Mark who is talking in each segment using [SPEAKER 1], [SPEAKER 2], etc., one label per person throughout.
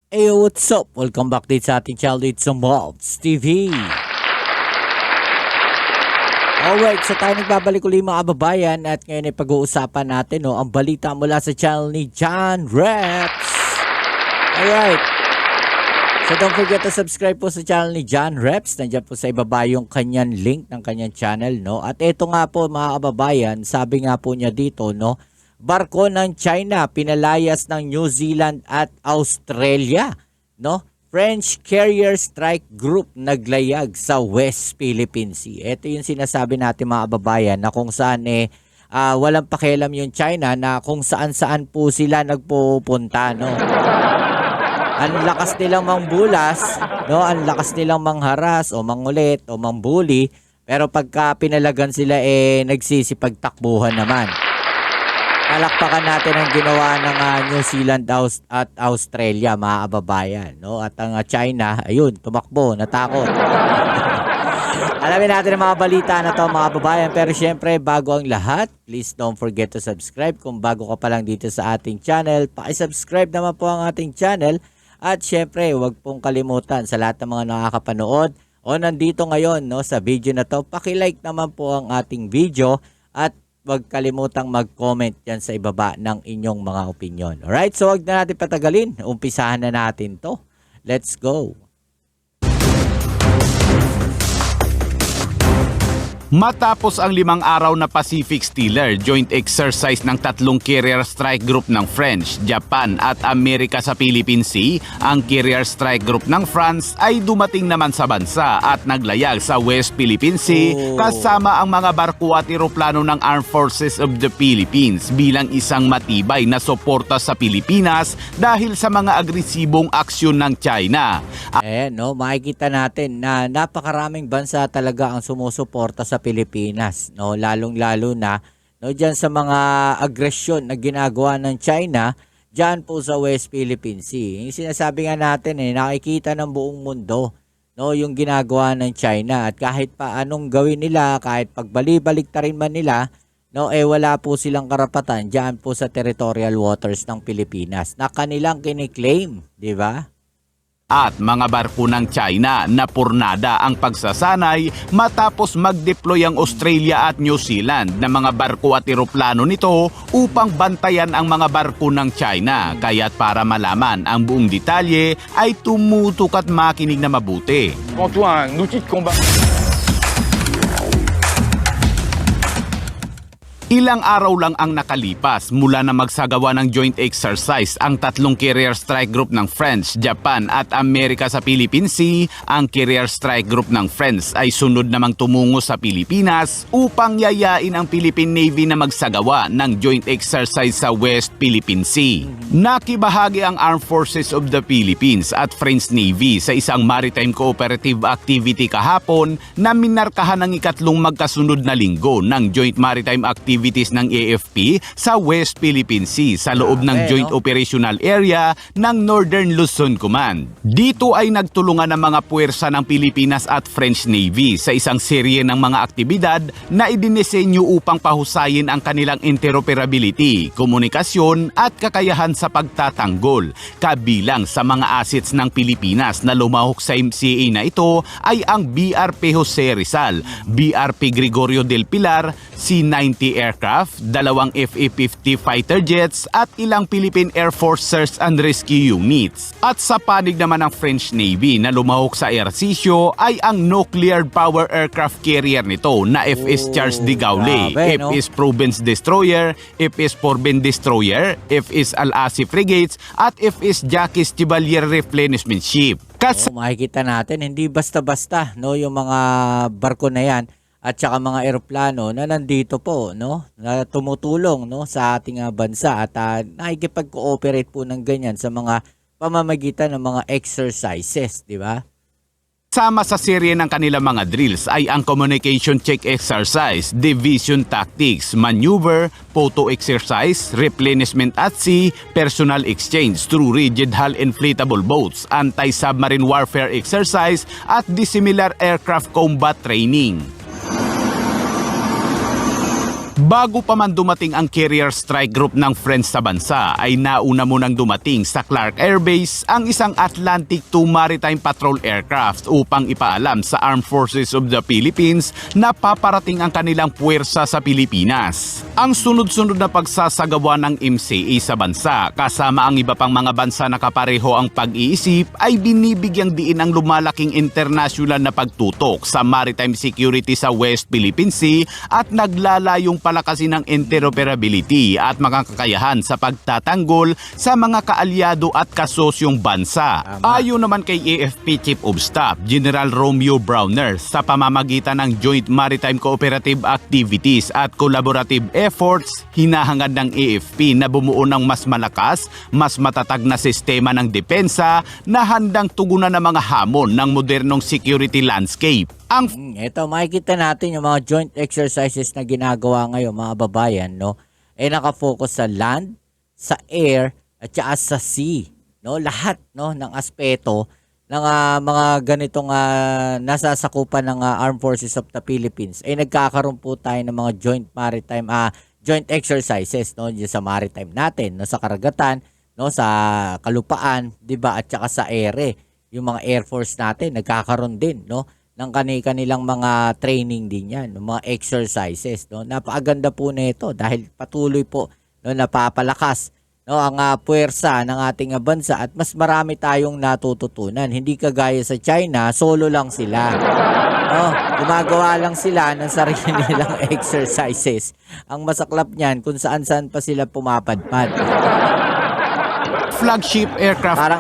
[SPEAKER 1] Hey, what's up? Welcome back din sa ating channel dito sa Mobs TV. Alright, so tayo nagbabalik ulit mga kababayan at ngayon ay pag-uusapan natin ang balita mula sa channel ni John Reps. Alright, so don't forget to subscribe po sa channel ni John Reps. Nandiyan po sa ibaba yung kanyang link ng kanyang channel, no? At ito nga po mga kababayan, sabi nga po niya dito, no? Barko ng China pinalayas ng New Zealand at Australia, no? French Carrier Strike Group naglayag sa West Philippine Sea. Ito yung sinasabi natin mga kababayan na kung saan walang pakialam yung China na kung saan-saan po sila nagpupunta, no? Ang lakas nilang mangbulas, no? Ang lakas nilang mangharas o mangulit o mangbuli, pero pagka pinalagan sila nagsisipagtakbuhan naman. Palakpakan natin ang ginawa ng New Zealand at Australia, mga kababayan, no? At ang China, ayun, tumakbo, natakot. Alamin natin ang mga balita na to, mga kababayan. Pero syempre, bago ang lahat, please don't forget to subscribe. Kung bago ka pa lang dito sa ating channel, paki-subscribe naman po ang ating channel. At syempre, huwag pong kalimutan sa lahat ng mga nakakapanood o nandito ngayon, no, sa video na to, paki-like naman po ang ating video at huwag kalimutang mag-comment yan sa ibaba ng inyong mga opinion. Alright, so huwag na natin patagalin. Umpisahan na natin to. Let's go!
[SPEAKER 2] Matapos ang 5 araw na Pacific Stealer joint exercise ng 3 carrier strike group ng French, Japan at Amerika sa Philippine Sea, ang carrier strike group ng France ay dumating naman sa bansa at naglayag sa West Philippine Sea kasama ang mga barko at eroplano ng Armed Forces of the Philippines bilang isang matibay na suporta sa Pilipinas dahil sa mga agresibong aksyon ng China.
[SPEAKER 1] Ayan, no, makikita natin na napakaraming bansa talaga ang sumusuporta sa Pilipinas, no, lalong-lalo na no diyan sa mga agresyon na ginagawa ng China diyan po sa West Philippine Sea. Yung sinasabi nga natin nakikita ng buong mundo, no, yung ginagawa ng China at kahit pa anong gawin nila, kahit pagbali-baliktarin man nila, no, wala po silang karapatan diyan po sa territorial waters ng Pilipinas na kanilang kiniklaim, di ba?
[SPEAKER 2] At mga barko ng China na purnada ang pagsasanay matapos mag-deploy ang Australia at New Zealand na mga barko at eroplano nito upang bantayan ang mga barko ng China. Kaya't para malaman ang buong detalye ay tumutok at makinig na mabuti.
[SPEAKER 3] Prends-toi un outil de combat.
[SPEAKER 2] Ilang araw lang ang nakalipas mula na magsagawa ng joint exercise ang 3 carrier strike group ng French, Japan at Amerika sa Philippine Sea. Ang carrier strike group ng French ay sunod namang tumungo sa Pilipinas upang yayain ang Philippine Navy na magsagawa ng joint exercise sa West Philippine Sea. Nakibahagi ang Armed Forces of the Philippines at French Navy sa isang maritime cooperative activity kahapon na minarkahan ng ikatlong magkasunod na linggo ng joint maritime activities ng AFP sa West Philippine Sea sa loob ng Joint Operational Area ng Northern Luzon Command. Dito ay nagtulungan ng mga puwersa ng Pilipinas at French Navy sa isang serye ng mga aktibidad na idinisenyo upang pahusayin ang kanilang interoperability, komunikasyon at kakayahan sa pagtatanggol. Kabilang sa mga assets ng Pilipinas na lumahok sa MCA na ito ay ang BRP Jose Rizal, BRP Gregorio del Pilar, C-90 aircraft, 2 FA-50 fighter jets at ilang Philippine Air Force Search and Rescue Units. At sa panig naman ng French Navy na lumahok sa ehersisyo ay ang nuclear power aircraft carrier nito na FS Charles de Gaulle, FS Provence Destroyer, FS Porben Destroyer, FS Al-Asif Frigates at FS Jacques Chevalier Replenishment Ship.
[SPEAKER 1] Makikita natin hindi basta-basta, no, yung mga barko na yan at saka mga eroplano na nandito po, no, na tumutulong, no, sa ating bansa at nakikipag-cooperate po ng ganyan sa mga pamamagitan ng mga exercises, di ba?
[SPEAKER 2] Sama sa serye ng kanilang mga drills ay ang communication check exercise, division tactics, maneuver, photo exercise, replenishment at sea, personal exchange through rigid hull inflatable boats, anti-submarine warfare exercise at dissimilar aircraft combat training. Bago pa man dumating ang Carrier Strike Group ng Friends sa bansa ay nauna munang dumating sa Clark Air Base ang isang Atlantic II Maritime Patrol Aircraft upang ipaalam sa Armed Forces of the Philippines na paparating ang kanilang puwersa sa Pilipinas. Ang sunod-sunod na pagsasagawa ng MCA sa bansa kasama ang iba pang mga bansa na kapareho ang pag-iisip ay binibigyang diin ang lumalaking international na pagtutok sa maritime security sa West Philippine Sea at naglalayong palakasin ng interoperability at mga kakayahan sa pagtatanggol sa mga kaalyado at kasosyong bansa. Ayon naman kay AFP Chief of Staff General Romeo Browner, sa pamamagitan ng Joint Maritime Cooperative Activities at Collaborative Efforts, hinahangad ng AFP na bumuo ng mas malakas, mas matatag na sistema ng depensa na handang tugunan ng mga hamon ng modernong security landscape.
[SPEAKER 1] Ito, makikita natin yung mga joint exercises na ginagawa ngayon, mga babayan, no? Nakafocus sa land, sa air, at saka sa sea, no? Lahat, no, ng aspeto ng mga ganitong nasasakupan ng Armed Forces of the Philippines ay nagkakaroon po tayo ng mga joint exercises, no, sa maritime natin, no, sa karagatan, no, sa kalupaan, 'di ba, at saka sa ere. Yung mga Air Force natin nagkakaroon din, no, ng kanilang mga training din yan, mga exercises, no. Napakaganda po nito dahil patuloy po, no, napapalakas, no, ang puwersa ng ating bansa at mas marami tayong natututunan. Hindi kagaya sa China, solo lang sila. No, gumagawa lang sila ng sarili nilang exercises. Ang masaklap niyan kung saan-saan pa sila pumapadpad.
[SPEAKER 2] Flagship aircraft.
[SPEAKER 1] Parang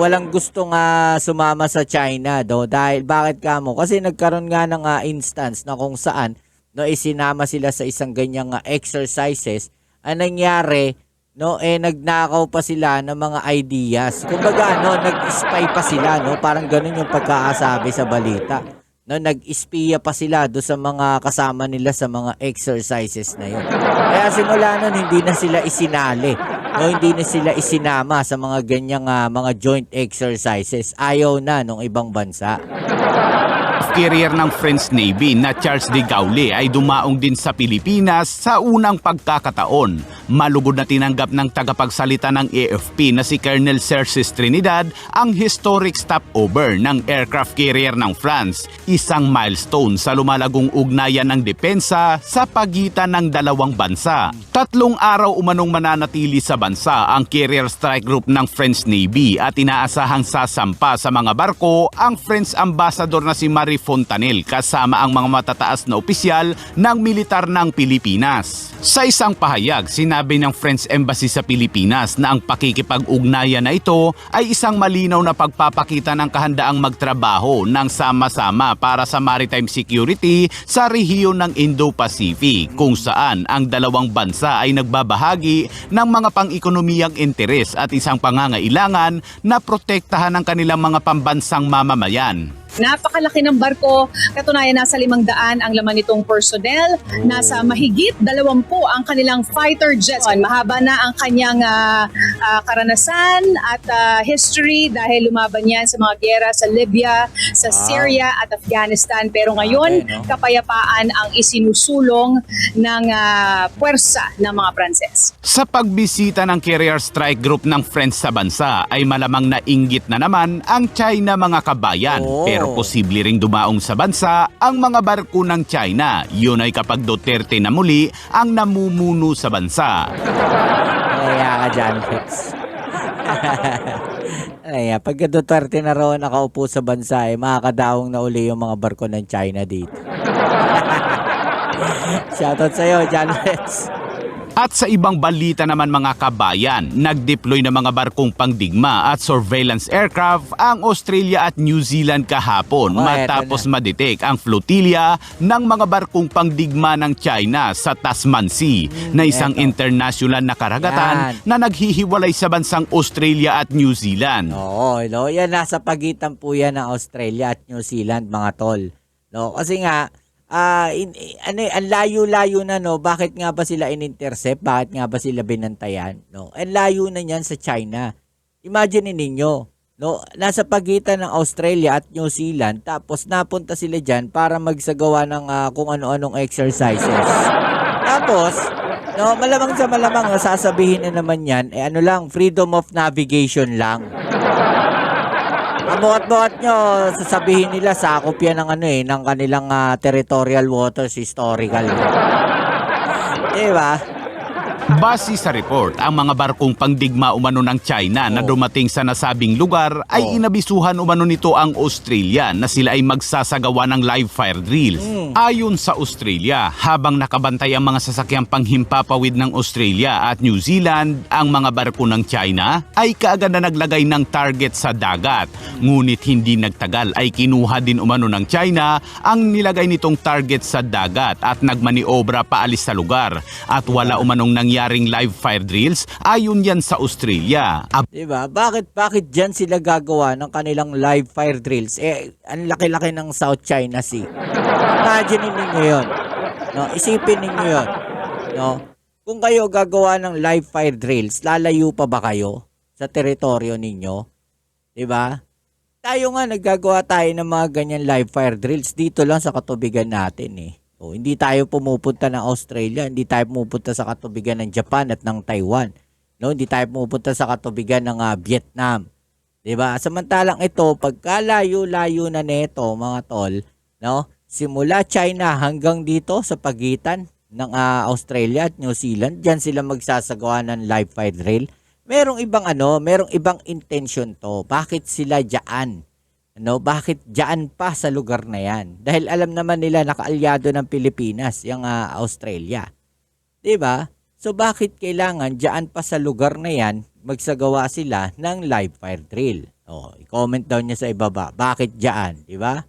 [SPEAKER 1] walang gustong sumama sa China do dahil bakit kamo? Kasi nagkaroon nga ng instance na kung saan no isinama sila sa isang ganyang exercises. Ang nangyari, no, nagnakaw pa sila ng mga ideas. Kumbaga nag-spy pa sila, no, parang ganoon yung pagkakasabi sa balita. No, nag-espiya pa sila do sa mga kasama nila sa mga exercises na yun. Kaya simula nun hindi na sila isinali. No, hindi na sila isinama sa mga ganyang mga joint exercises. Ayaw na nung ibang bansa.
[SPEAKER 2] Carrier ng French Navy na Charles de Gaulle ay dumaong din sa Pilipinas sa unang pagkakataon. Malugod na tinanggap ng tagapagsalita ng AFP na si Colonel Serges Trinidad ang historic stopover ng aircraft carrier ng France, isang milestone sa lumalagong ugnayan ng depensa sa pagitan ng dalawang bansa. 3 araw umanong mananatili sa bansa ang Carrier Strike Group ng French Navy at inaasahang sasampa sa mga barko ang French Ambassador na si Marie Fontanel kasama ang mga matataas na opisyal ng militar ng Pilipinas. Sa isang pahayag, sinabi ng French Embassy sa Pilipinas na ang pakikipag-ugnayan na ito ay isang malinaw na pagpapakita ng kahandaang magtrabaho ng sama-sama para sa maritime security sa rehiyon ng Indo-Pacific, kung saan ang dalawang bansa ay nagbabahagi ng mga pang-ekonomiyang interes at isang pangangailangan na protektahan ang kanilang mga pambansang mamamayan.
[SPEAKER 4] Napakalaki ng barko, katunayan nasa 500 ang laman nitong personnel, nasa mahigit 20 ang kanilang fighter jets. Mahaba na ang kanyang karanasan at history dahil lumaban yan sa mga giyera sa Libya, sa Syria at Afghanistan. Pero ngayon, kapayapaan ang isinusulong ng puwersa ng mga Pranses.
[SPEAKER 2] Sa pagbisita ng Carrier Strike Group ng French sa bansa ay malamang nainggit na naman ang China, mga kabayan. Pero posible ring dumaong sa bansa ang mga barko ng China. Yun ay kapag Duterte na muli ang namumuno sa bansa.
[SPEAKER 1] Kaya ka dyan, Fix. Ay, pagka Duterte na raw nakaupo sa bansa, makakadaong na uli yung mga barko ng China dito. Shoutout sa'yo, John Rex.
[SPEAKER 2] At sa ibang balita naman, mga kabayan, nag-deploy ng mga barkong pangdigma at surveillance aircraft ang Australia at New Zealand kahapon matapos madetect ang flotilla ng mga barkong pangdigma ng China sa Tasman Sea na isang international na karagatan na naghihiwalay sa bansang Australia at New Zealand.
[SPEAKER 1] Oo, no, yan nasa pagitan po yan ng Australia at New Zealand, mga tol. No, kasi nga ang layo-layo na, no, bakit nga ba sila in-intercept? Bakit nga ba sila binantayan? No, ang layo na niyan sa China. Imagine ninyo, no, nasa pagitan ng Australia at New Zealand, tapos napunta sila diyan para magsagawa ng kung ano-anong exercises. Tapos, no, malamang sa malamang, sasabihin na naman yan, ano lang, freedom of navigation lang. Buhat-buhat nyo, sasabihin nila, sakop yan ng ng kanilang territorial waters, historical. Diba?
[SPEAKER 2] Base sa report, ang mga barkong pangdigma umano ng China na dumating sa nasabing lugar ay inabisuhan umano nito ang Australia na sila ay magsasagawa ng live fire drills. Ayon sa Australia, habang nakabantay ang mga sasakyang panghimpapawid ng Australia at New Zealand, ang mga barko ng China ay kaagad na naglagay ng target sa dagat. Ngunit hindi nagtagal ay kinuha din umano ng China ang nilagay nitong target sa dagat at nagmaniobra paalis sa lugar. At wala umanong nangyaring live fire drills ayon yan sa Australia.
[SPEAKER 1] Diba? Bakit dyan sila gagawa ng kanilang live fire drills? Ang laki-laki ng South China Sea. Imagine ninyo yun. No? Isipin ninyo yun. No? Kung kayo gagawa ng live fire drills, lalayo pa ba kayo sa teritoryo ninyo? Diba? Tayo nga, naggagawa tayo ng mga ganyan live fire drills dito lang sa katubigan natin eh. Hindi tayo pumupunta ng Australia, hindi tayo pumupunta sa katubigan ng Japan at ng Taiwan. No, hindi tayo pumupunta sa katubigan ng Vietnam. 'Di ba? Samantalang ito, pagkalayo-layo na nito, mga tol, no? Simula China hanggang dito sa pagitan ng Australia at New Zealand, diyan sila magsasagawa ng live fire drill. Merong ibang intention to. Bakit sila diyan? Bakit diyan pa sa lugar na yan? Dahil alam naman nila nakaalyado ng Pilipinas, yung Australia. 'Di ba? So bakit kailangan diyan pa sa lugar na yan magsagawa sila ng live fire drill? I-comment down niyo sa ibaba. Bakit diyan, 'di ba?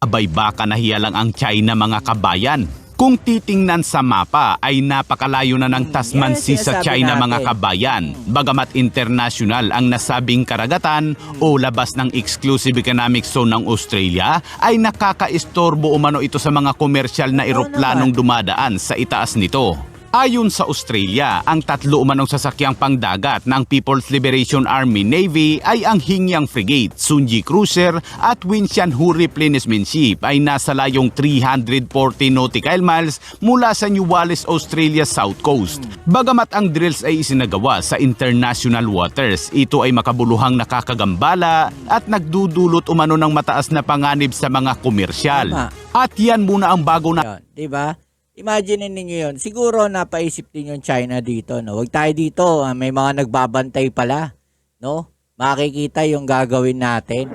[SPEAKER 2] Abay baka nahiya lang ang China mga kabayan. Kung titingnan sa mapa ay napakalayo na ng Tasman Sea sa China mga kabayan. Bagamat international ang nasabing karagatan o labas ng exclusive economic zone ng Australia, ay nakakaistorbo umano ito sa mga komersyal na eroplanong dumadaan sa itaas nito. Ayon sa Australia, ang tatlo umanong sasakyang pangdagat ng People's Liberation Army Navy ay ang Hingyang Frigate, Sunji Cruiser at Winshan Hu Replenishment Ship ay nasa layong 340 nautical miles mula sa New Wallis, Australia South Coast. Bagamat ang drills ay isinagawa sa international waters, ito ay makabuluhang nakakagambala at nagdudulot umano ng mataas na panganib sa mga komersyal. At yan muna ang bago na...
[SPEAKER 1] Diba? Imagine ninyo yun. Siguro napaisip din yung China dito. No? Huwag tayo dito. May mga nagbabantay pala. No? Makikita yung gagawin natin.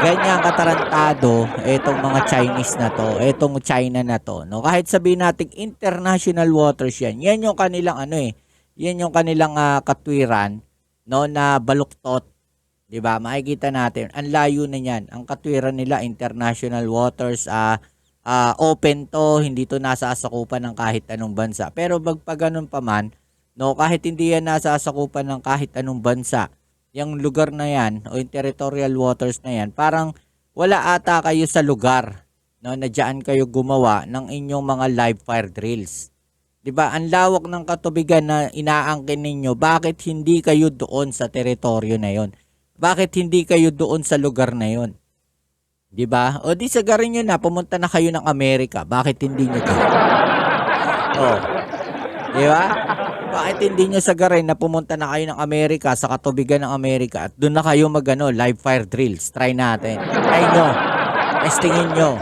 [SPEAKER 1] Ganyan katarantado itong mga Chinese na to. Itong China na to. No? Kahit sabihin natin international waters yan. Yan yung kanilang yan yung kanilang katwiran, no, na baluktot. 'Di ba? Makikita natin. Ang layo na niyan. Ang katwiran nila international waters, open to, hindi to nasasakupan ng kahit anong bansa. Pero pag ganun pa man, no, kahit hindi yan nasasakupan ng kahit anong bansa, yung lugar na yan o yung territorial waters na yan, parang wala ata kayo sa lugar, no, na diyan kayo gumawa ng inyong mga live fire drills. 'Di ba? Ang lawak ng katubigan na inaangkin ninyo, bakit hindi kayo doon sa teritoryo na yon? Bakit hindi kayo doon sa lugar na yon? 'Di ba? O di sagarin nyo na, pumunta na kayo ng Amerika. Bakit hindi nyo gawin? 'Di ba? Bakit hindi nyo sagarin na pumunta na kayo ng Amerika, sa katubigan ng Amerika, at doon na kayo live fire drills? Try natin. Try nyo. Testingin nyo.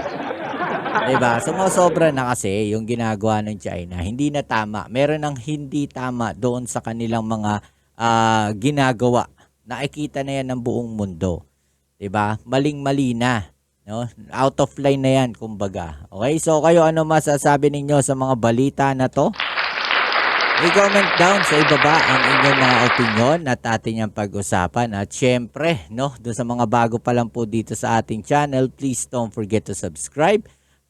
[SPEAKER 1] 'Di ba? Sumosobra na kasi yung ginagawa ng China. Hindi na tama. Meron ng hindi tama doon sa kanilang mga ginagawa. Nakikita na yan ng buong mundo. 'Di ba? Maling-mali na. No? Out of line na yan, kumbaga. Okay, so kayo ano masasabi ninyo sa mga balita na to? I-comment down sa ibaba ang inyong mga opinion at atin yung pag-usapan. At syempre, no, doon sa mga bago pa lang po dito sa ating channel, please don't forget to subscribe.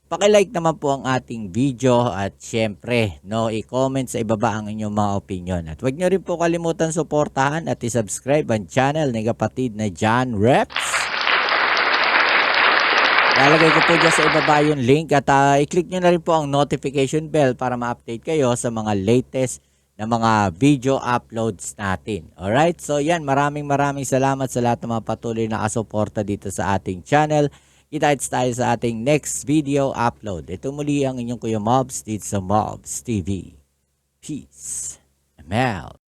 [SPEAKER 1] Paki-like naman po ang ating video at syempre, no, i-comment sa ibaba ang inyong mga opinion. At huwag nyo rin po kalimutan suportahan at i-subscribe ang channel ni kapatid na John Reps. Lalagay ko po dyan sa ibaba yung link at i-click nyo na rin po ang notification bell para ma-update kayo sa mga latest na mga video uploads natin. Alright? So yan, maraming salamat sa lahat ng mga patuloy na kasuporta dito sa ating channel. Kita-kits tayo sa ating next video upload. Ito muli ang inyong Kuya Mobs dito sa Mobs TV. Peace. I'm out.